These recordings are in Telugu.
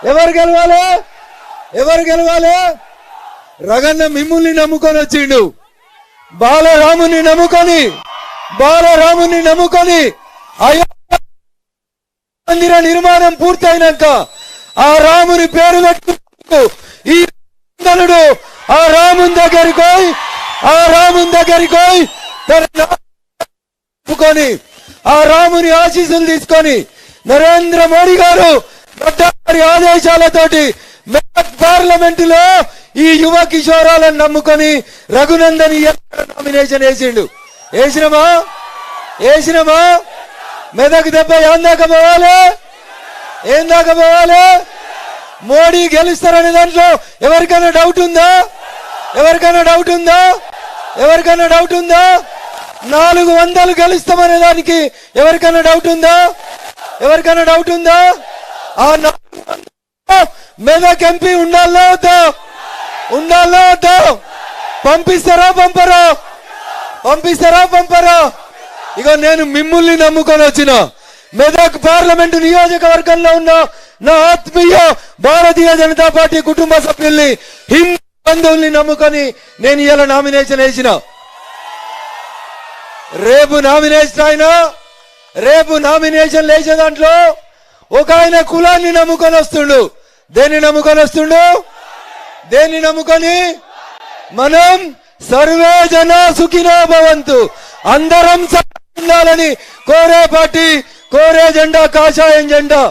ఎవరు గెలవాలి? ఎవరు గెలవాలి? రగన్న మిమ్ముల్ని నమ్ముకొని వచ్చిండు. బాలరాముని నమ్ముకొని అయోధ్య మందిర నిర్మాణం పూర్తయినాక ఆ రాముని పేరు పెట్టుకుంటూ ఈ ఆ రాముని దగ్గరికి పోయి ఆ రాముని ఆశీస్సులు తీసుకొని నరేంద్ర మోడీ గారు ఆదేశాలతోటి పార్లమెంట్ లో ఈ యువ కిషోరాలను నమ్ముకొని రఘునందన్ నామినేషన్ వేసినమా మెదక్ దెబ్బ ఏం దాకా పోవాలి? మోడీ గెలుస్తారనే దాంట్లో ఎవరికైనా డౌట్ ఉందా? 400 గెలుస్తామనే దానికి ఎవరికైనా డౌట్ ఉందా? ఆ మెదక్ ఎంపీ ఉండాలా వద్దా? పంపిస్తారా పంపరా? ఇక నేను మిమ్ముల్ని నమ్ముకొని వచ్చిన మెదక్ పార్లమెంటు నియోజకవర్గంలో ఉన్న నా ఆత్మీయ భారతీయ జనతా పార్టీ కుటుంబ సభ్యుల్ని హిందూ బంధువుల్ని నమ్ముకొని నేను ఇలా నామినేషన్ వేసిన. రేపు నామినేషన్ వేసే దాంట్లో ఒక ఆయన కులాన్ని నమ్ముకొని వస్తుండు. దేన్ని నమ్ముకొని? మనం సర్వే జన సుఖినో భవంతు, అందరం ఉండాలని కోరే పార్టీ, కోరే జెండా కాషాయం జెండా.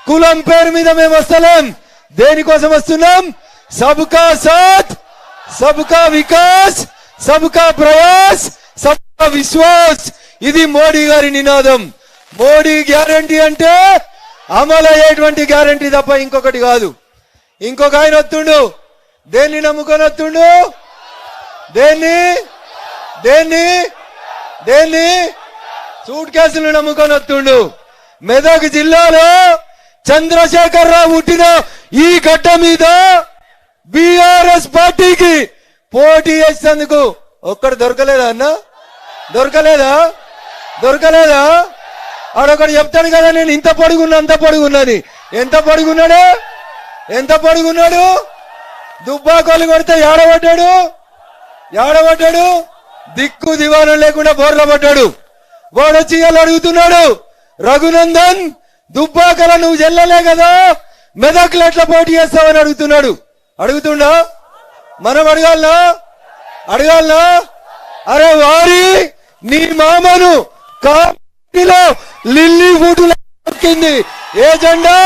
కులం పేరు మీద మేము వస్తలేం. దేనికోసం వస్తున్నాం? సబ్కా సాత్, సబ్కా వికాస్, సబ్కా ప్రయాస్, సబ్కా విశ్వాస్. ఇది మోడీ గారి నినాదం. మోడీ గ్యారంటీ అంటే అమలయ్యేటువంటి గ్యారంటీ తప్ప ఇంకొకటి కాదు. ఇంకొక ఆయన వస్తుండు. దేన్ని నమ్ముకొని వస్తుండు? దేన్ని సూట్ కేసులు నమ్ముకొని వస్తుండు. మెదక్ జిల్లాలో చంద్రశేఖర్ రావు పుట్టిన ఈ గడ్డ మీద బీఆర్ఎస్ పార్టీకి పోటీ చేసేందుకు ఒక్కడు దొరకలేదా అన్న? దొరకలేదా? ఆడొకడు చెప్తాడు కదా, నేను ఇంత పొడుగున్నది. ఎంత పొడుగున్నాడు? దుబ్బాకోలు కొడితే ఏడబడ్డాడు. దిక్కు దివానం లేకుండా బోర్ల పడ్డాడు. వాడొచ్చి అడుగుతున్నాడు, రఘునందన్ దుబ్బాకల నువ్వు చెల్లలే కదా, మెదక్లు ఎట్లా పోటీ చేస్తావని అడుగుతుండా? మనం అడగాలనా? అరే వారి నీ మామను కాలో లిల్లీ ఫుడ్ దొక్కింది. ఏ జెండా?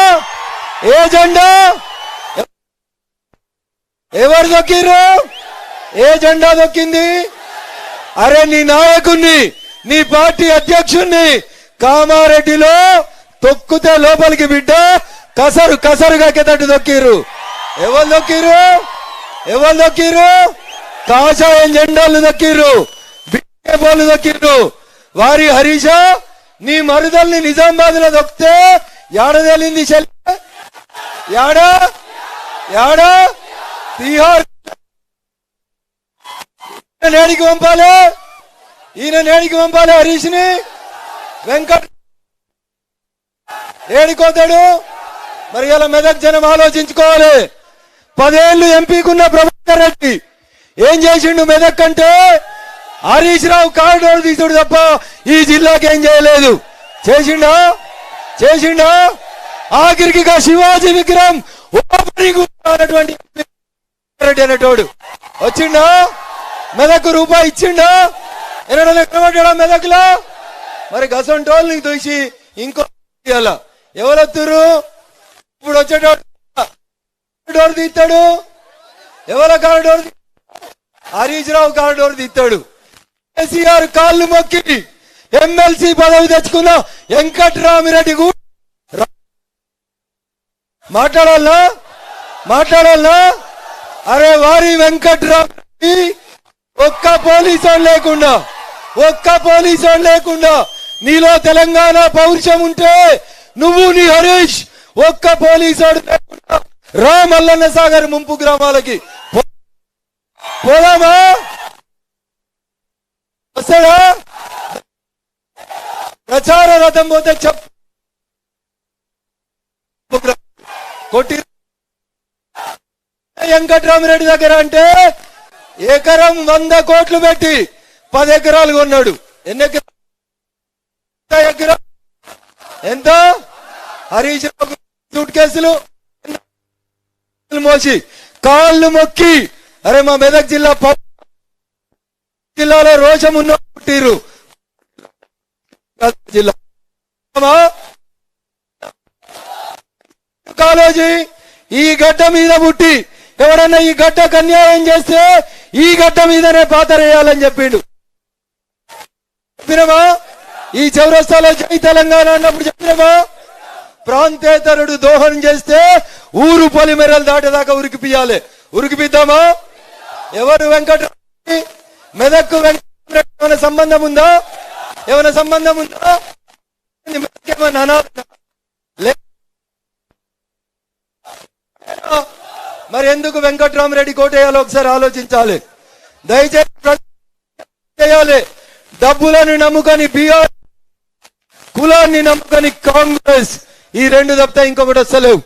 ఎవరు దొక్కిర్రు? ఏ జెండా దొక్కింది? అరే నీ నాయకుణ్ణి, నీ పార్టీ అధ్యక్షుణ్ణి కామారెడ్డిలో తొక్కితే లోపలికి బిడ్డ కసరుగా కెదట్టు దొక్కిర్రు. ఎవరు దొక్కిర్రు? కాషాయం జెండాలు దొక్కిర్రు, బిడ్డలు దొక్కిర్రు. వారి హరీష నీ మరుదల్ని నిజామాబాద్ లో దొక్కితే ఏడదలింది యాడా తీహార్ నేడికి పంపాలి హరీష్ ని. వెంకట్ ఏడికోతాడు మరి? ఇలా మెదక్ జనం ఆలోచించుకోవాలి. 10 ఏళ్లు ఎంపీకున్న ప్రభాకర్ రెడ్డి ఏం చేసిండు మెదక్ అంటే? హరీష్ రావు కారిడోర్ తీసుడు తప్ప ఈ జిల్లాకి ఏం చేయలేదు. చేసిండా? ఆఖరికి శివాజీ విగ్రహం అన్నటువంటి రెడ్డి అనేటోడు వచ్చిండా? మెదక్ రూపాయి ఇచ్చిండా? ఎక్కడ మెదక్ లో? మరి గసంటోళ్ళు నీకు చూసి ఇంకో ఎవరొత్తురు? ఇప్పుడు వచ్చేటోడు డోర్ తీస్తాడు. ఎవరో కారిడోర్? హరీష్ రావు కారిడోర్ తీస్తాడు. కేసీఆర్ కాళ్ళు మొక్కి ఎమ్మెల్సీ పదవి తెచ్చుకున్న వెంకట్రామిరెడ్డి కూడా మాట్లాడాలనా? అరే వారి వెంకట్రామిరెడ్డి ఒక్క పోలీసు లేకుండా నీలో తెలంగాణ పౌరుషం ఉంటే నువ్వు నీ హరీష్ ఒక్క పోలీసు లేకుండా రా మల్లన్న సాగర్ ముంపు గ్రామాలకి పోదామా? వస్తాడా? ప్రచార రథం పోతే కొట్టి వెంకట్రామరెడ్డి దగ్గర అంటే ఎకరం 100 కోట్లు పెట్టి 10 ఎకరాలు కొన్నాడు. ఎన్ని ఎకరాలు ఎంత? హరీష్ రావు సూట్ కేసులు మోసి కాళ్ళు మొక్కి, అరే మా మెదక్ జిల్లాలో రోషం ఉన్న పుట్టిరు జిల్లా కాలేజీ ఈ గడ్డ మీద పుట్టి ఎవడన్నా ఈ గడ్డకు అన్యాయం చేస్తే ఈ గడ్డ మీదనే పాతరేయాలని చెప్పిండు. చెప్పినమా? ఈ చౌరస్తాలో జై తెలంగాణ అన్నప్పుడు చెప్పినమా? ప్రాంతేతరుడు దోహం చేస్తే ఊరు పొలిమెరలు దాటేదాకా ఉరికిపియాలి. ఉరికిపిద్దామా? ఎవరు వెంకటరెడ్డి? మెదక్కు వెంకటరెడ్డి ఏమైనా సంబంధం ఉందా? ఏమైనా సంబంధం ఉందా? మరి ఎందుకు వెంకట్రామరెడ్డి కోటేయాలో ఒకసారి ఆలోచించాలి. దయచేసి చేయాలి. డబ్బులను నమ్ముకొని బీఆర్, కులాన్ని నమ్ముకొని కాంగ్రెస్, ఈ రెండు తప్పితే ఇంకొకటి వస్తలేవు.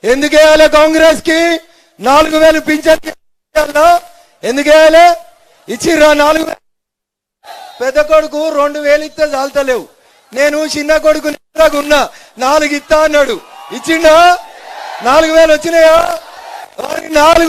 ఎందుకు వేయాలి? కాంగ్రెస్ కి 4,000 పింఛన్ ఎందుకు వేయాలి? ఇచ్చిర్రా 4,000. పెద్ద కొడుకు 2,000 ఇస్తే చాలతలేవు. నేను చిన్న కొడుకు ఉన్నా 4 ఇస్తా అన్నాడు. ఇచ్చిండా? 4,000 వచ్చినాయా? 4